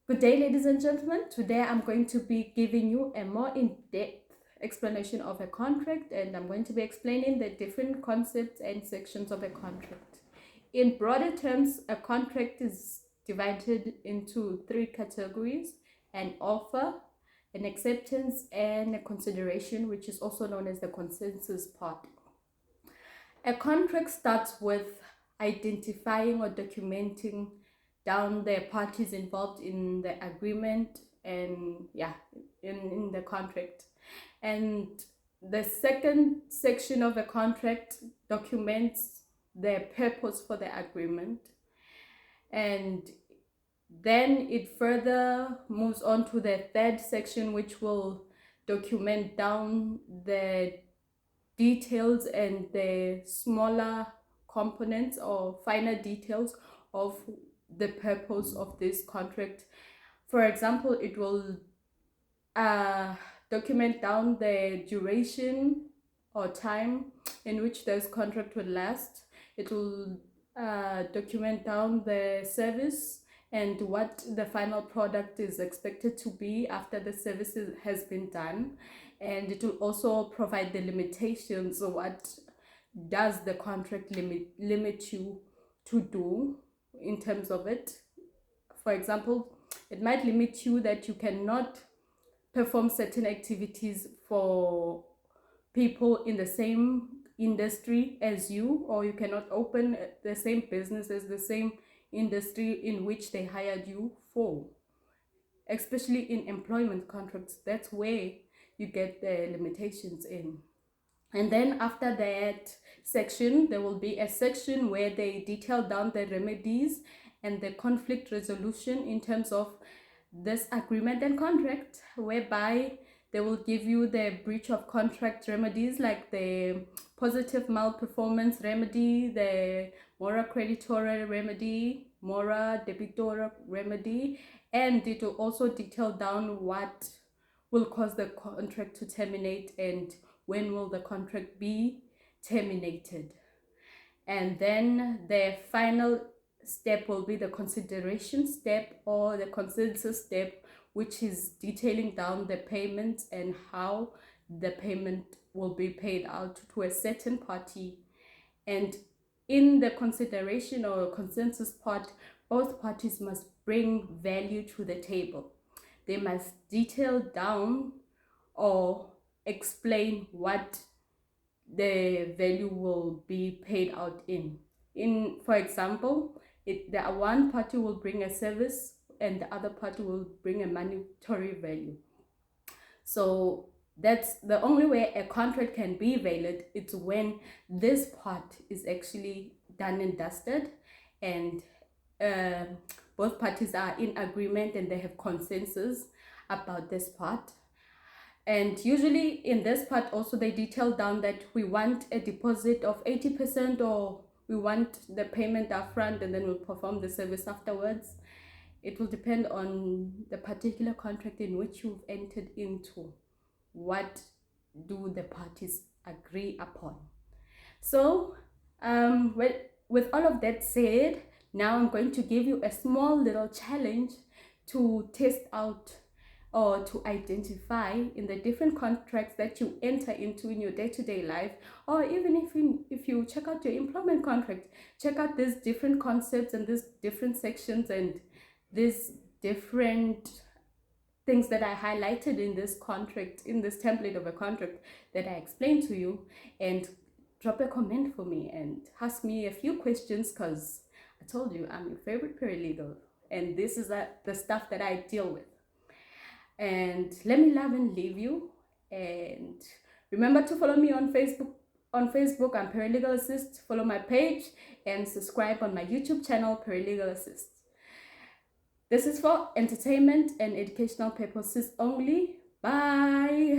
Good day, ladies and gentlemen. Today I'm going to be giving you a more in-depth explanation of a contract, and I'm going to be explaining the different concepts and sections of a contract. In broader terms, a contract is divided into three categories: an offer, an acceptance, and a consideration, which is also known as the consensus part. A contract starts with identifying or documenting down the parties involved in the agreement and in the contract. And the second section of a contract documents the purpose for the agreement, and then it further moves on to the third section, which will document down the details and the smaller components or finer details of the purpose of this contract. For example, it will document down the duration or time in which this contract will last. It will document down the service and what the final product is expected to be after the service has been done. And it will also provide the limitations. So what does the contract limit you to do in terms of it? For example, it might limit you that you cannot perform certain activities for people in the same industry as you, or you cannot open the same business as the same industry in which they hired you for. Especially in employment contracts, that's where you get the limitations in. And then after that section, there will be a section where they detail down the remedies and the conflict resolution in terms of this agreement and contract, whereby they will give you the breach of contract remedies, like the positive malperformance remedy, the mora creditora remedy, mora debitora remedy, and it will also detail down what will cause the contract to terminate and when will the contract be terminated. And then the final step will be the consideration step or the consensus step, which is detailing down the payments and how the payment will be paid out to a certain party. And in the consideration or consensus part, both parties must bring value to the table. They must detail down or explain what the value will be paid out in. For example, the one party will bring a service and the other party will bring a monetary value. So that's the only way a contract can be valid. It's when this part is actually done and dusted, and both parties are in agreement and they have consensus about this part. And usually in this part also they detail down that we want a deposit of 80%, or we want the payment upfront and then we'll perform the service afterwards. It will depend on the particular contract in which you've entered into. What do the parties agree upon? So with all of that said, now I'm going to give you a small little challenge to test out or to identify in the different contracts that you enter into in your day-to-day life, or even if you check out your employment contract, check out these different concepts and these different sections and these different things that I highlighted in this contract, in this template of a contract that I explained to you, and drop a comment for me and ask me a few questions, because I told you I'm your favorite paralegal and this is the stuff that I deal with. And let me love and leave you. And remember to follow me on Facebook. I'm Paralegal Assist. Follow my page and subscribe on my YouTube channel, Paralegal Assist. This is for entertainment and educational purposes only. Bye.